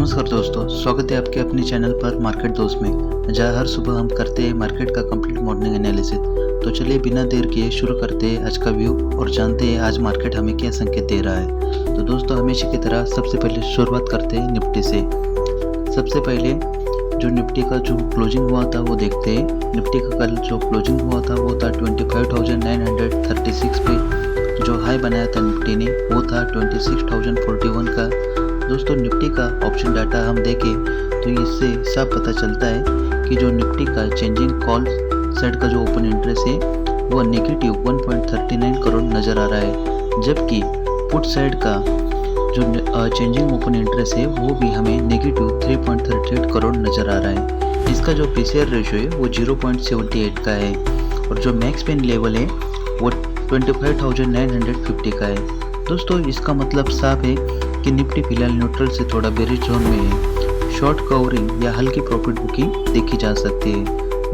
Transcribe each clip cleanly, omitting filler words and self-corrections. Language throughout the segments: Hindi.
नमस्कार दोस्तों, स्वागत है आपके अपने चैनल पर मार्केट दोस्त में, जहां हर सुबह हम करते हैं मार्केट का कंप्लीट मॉर्निंग एनालिसिस। तो चलिए बिना देर किए शुरू करते हैं आज का व्यू और जानते हैं आज मार्केट हमें क्या संकेत दे रहा है। तो दोस्तों हमेशा की तरह सबसे पहले शुरुआत करते हैं निफ्टी से। सबसे पहले जो निफ्टी का जो क्लोजिंग हुआ था वो देखते हैं। निफ्टी का कल जो क्लोजिंग हुआ था वो था 25,936 पे। जो हाई बनाया था निफ्टी ने वो था 26,041 का। दोस्तों निफ्टी का ऑप्शन डाटा हम देखें तो इससे साफ पता चलता है कि जो निफ्टी का चेंजिंग कॉल साइड का जो ओपन इंटरेस्ट है वो नेगेटिव 1.39 करोड़ नज़र आ रहा है, जबकि पुट साइड का जो चेंजिंग ओपन इंटरेस्ट है वो भी हमें नेगेटिव 3.38 करोड़ नज़र आ रहा है। इसका जो पीसीआर रेशियो है वो 0.78 का है और जो मैक्स पेन लेवल है वो 25,950 का है। दोस्तों इसका मतलब साफ है कि निफ्टी फिलहाल न्यूट्रल से थोड़ा बेरिश जोन में है। शॉर्ट कवरिंग या हल्की प्रॉफिट बुकिंग देखी जा सकती है।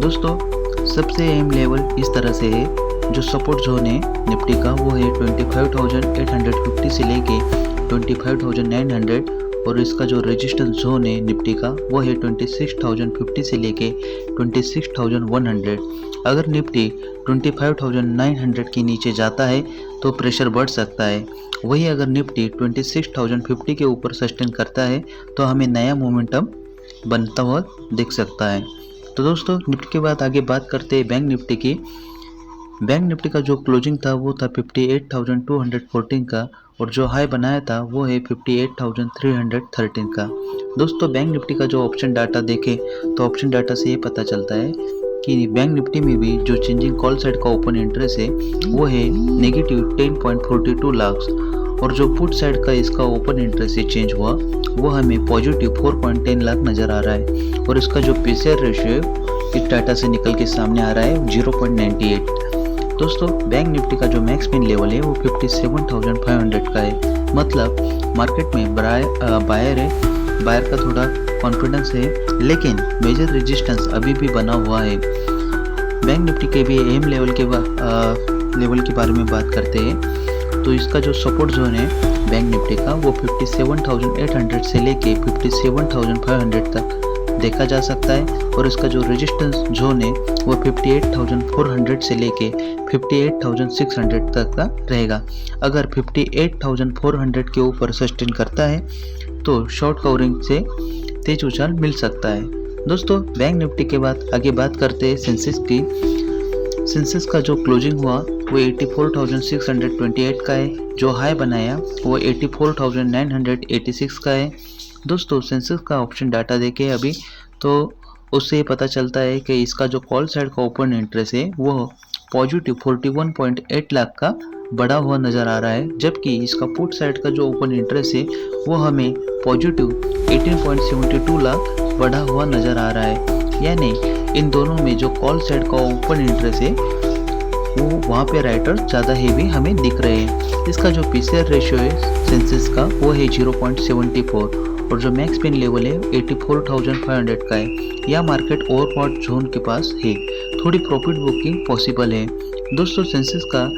दोस्तों सबसे अहम लेवल इस तरह से है, जो सपोर्ट जोन है निफ्टी का वो है 25,850 से लेके 25,900 और इसका जो रेजिस्टेंस जोन है निफ्टी का वो है 26,050 से लेके 26,100। अगर निफ्टी 25,900 के नीचे जाता है तो प्रेशर बढ़ सकता है। वही अगर निफ्टी 26,050 के ऊपर सस्टेन करता है तो हमें नया मोमेंटम बनता हुआ दिख सकता है। तो दोस्तों निफ्टी के बाद आगे बात करते हैं बैंक निफ्टी की। बैंक निफ्टी का जो क्लोजिंग था वो था 58,214 का और जो हाई बनाया था वो है 58,313 का। दोस्तों बैंक निफ्टी का जो ऑप्शन डाटा देखें तो ऑप्शन डाटा से ये पता चलता है कि बैंक निफ्टी में भी जो चेंजिंग कॉल साइड का ओपन इंटरेस्ट है वो है नेगेटिव 10.42 लाख और जो पुट साइड का इसका ओपन इंटरेस्ट से चेंज हुआ वो हमें पॉजिटिव 4.10 लाख नज़र आ रहा है और इसका जो पीसीआर रेशियो इस डाटा से निकल के सामने आ रहा है 0.98। दोस्तों बैंक निफ्टी का जो मैक्स पेन लेवल है वो 57,500 का है। मतलब मार्केट में बायर है, बायर का थोड़ा कॉन्फिडेंस है, लेकिन मेजर रेजिस्टेंस अभी भी बना हुआ है। बैंक निफ्टी के भी एम लेवल के बारे में बात करते हैं तो इसका जो सपोर्ट जोन है बैंक निफ्टी का वो 57,800 से लेके 57,500 तक देखा जा सकता है और इसका जो रेजिस्टेंस जोन है वो 58,400 से लेके 58,600 तक का रहेगा। अगर 58,400 के ऊपर सस्टेन करता है तो शॉर्ट कवरिंग से तेज उछाल मिल सकता है। दोस्तों बैंक निफ्टी के बाद आगे बात करते हैं सेंसेक्स की। सेंसेक्स का जो क्लोजिंग हुआ वो 84,628 का है। जो हाई बनाया वो 84,986 का है। दोस्तों सेंसेक्स का ऑप्शन डाटा देखें अभी तो उससे पता चलता है कि इसका जो कॉल साइड का ओपन इंटरेस्ट है वो पॉजिटिव 41.8 लाख का बढ़ा हुआ नज़र आ रहा है, जबकि इसका पुट साइड का जो ओपन इंटरेस्ट है वो हमें पॉजिटिव 18.72 लाख बढ़ा हुआ नज़र आ रहा है। यानी इन दोनों में जो कॉल साइड का ओपन इंटरेस्ट है वो वहाँ पे राइटर ज़्यादा हेवी हमें दिख रहे हैं। इसका जो पीसीआर रेशियो है सेंसेक्स का वो है 0.74 और जो मैक्स पेन लेवल है 84,500 का है। यह मार्केट ओवरबॉट जोन के पास है, थोड़ी प्रॉफिट बुकिंग पॉसिबल है। दोस्तों सेंसेक्स का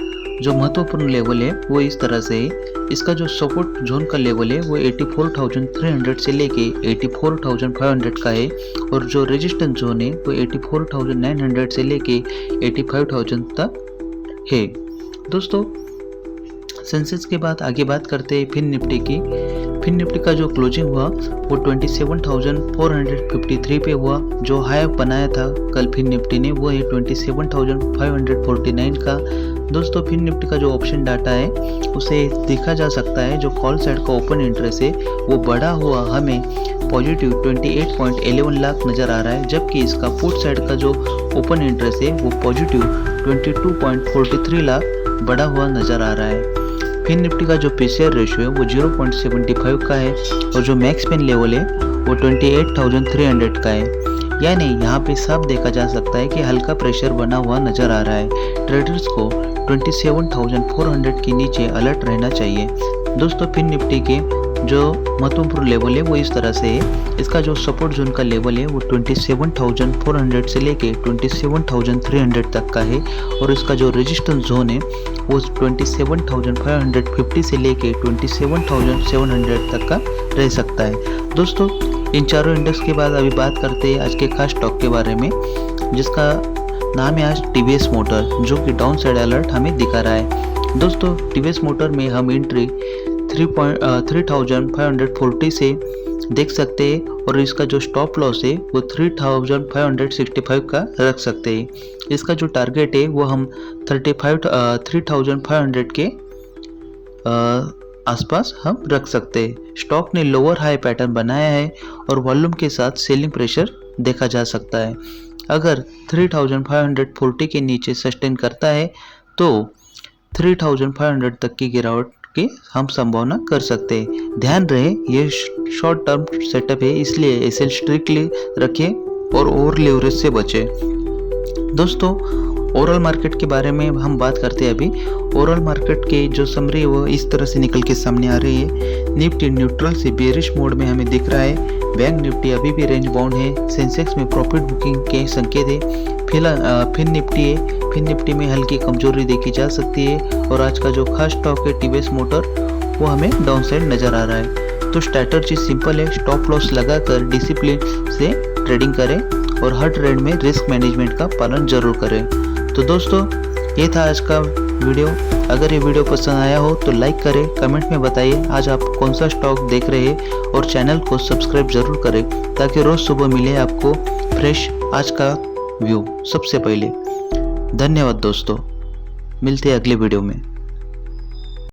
जो महत्वपूर्ण लेवल है वो इस तरह से है। इसका जो सपोर्ट जोन का लेवल है वो 84,300 से लेके 84,500 का है और जो रेजिस्टेंस जोन है वो 84,900 से लेके 85,000 तक है। दोस्तों सेंसेक्स के बाद आगे बात करते हैं फिन निफ्टी की। फिन निफ्टी का जो क्लोजिंग हुआ वो 27,453 पे हुआ। जो हाई बनाया था कल फिन निफ्टी ने वो है 27,549 का। दोस्तों फिन निफ्टी का जो ऑप्शन डाटा है उसे देखा जा सकता है जो कॉल साइड का ओपन इंटरेस्ट है वो बढ़ा हुआ हमें पॉजिटिव 28.11 लाख नज़र आ रहा है, जबकि इसका पुट साइड का जो ओपन इंटरेस्ट है वो पॉजिटिव 22.43 लाख बढ़ा हुआ नज़र आ रहा है। फिन निफ्टी का जो पीसीआर रेशियो है वो 0.75 का है और जो मैक्स पेन लेवल है वो 28,300 का है। यानी यहाँ पे साफ देखा जा सकता है कि हल्का प्रेशर बना हुआ नज़र आ रहा है। ट्रेडर्स को 27,400 के नीचे अलर्ट रहना चाहिए। दोस्तों फिन निफ्टी के जो महत्वपूर्ण लेवल है वो इस तरह से है। इसका जो सपोर्ट जोन का लेवल है वो 27,400 से लेके 27,300 तक का है और इसका जो रेजिस्टेंस जोन है वो 27,550 से लेके 27,700 तक का रह सकता है। दोस्तों, इन चारों इंडेक्स के बाद अभी बात करते हैं आज के खास स्टॉक के बारे में, जिसका नाम है आज टीवीएस मोटर, जो कि डाउन साइड अलर्ट हमें दिखा रहा है। दोस्तों, टीवीएस मोटर में हम एंट्री 3,540 से देख सकते हैं और इसका जो स्टॉप लॉस है वो 3,565 का रख सकते हैं। इसका जो टारगेट है वो हम 3,500 के आसपास हम रख सकते हैं। स्टॉक ने लोअर हाई पैटर्न बनाया है और वॉल्यूम के साथ सेलिंग प्रेशर देखा जा सकता है। अगर 3,540 के नीचे सस्टेन करता है तो 3,500 तक की गिरावट की हम संभावना कर सकते हैं। ध्यान रहे ये शॉर्ट टर्म सेटअप है, इसलिए इसे स्ट्रिक्टली रखें और ओवर लेवरेज से बचें। दोस्तों, ओवरऑल मार्केट के बारे में हम बात करते हैं। अभी ओवरऑल मार्केट के जो समरी है वो इस तरह से निकल के सामने आ रही है। निफ्टी न्यूट्रल से बेरिश मोड में हमें दिख रहा है। बैंक निफ्टी अभी भी रेंज बाउंड है। सेंसेक्स में प्रॉफिट बुकिंग के संकेत है। फिर निफ्टी है। फिर निफ्टी में हल्की कमजोरी देखी जा सकती है और आज का जो खास स्टॉक है टीवीएस मोटर वो हमें डाउन साइड नजर आ रहा है। तो स्ट्रैटेजी सिंपल है, स्टॉप लॉस लगाकर डिसिप्लिन से ट्रेडिंग करें और हर ट्रेड में रिस्क मैनेजमेंट का पालन जरूर करें। तो दोस्तों, ये था आज का वीडियो। अगर ये वीडियो पसंद आया हो तो लाइक करें, कमेंट में बताइए आज आप कौन सा स्टॉक देख रहे हैं और चैनल को सब्सक्राइब जरूर करें ताकि रोज सुबह मिले आपको फ्रेश आज का व्यू सबसे पहले। धन्यवाद दोस्तों, मिलते हैं अगले वीडियो में।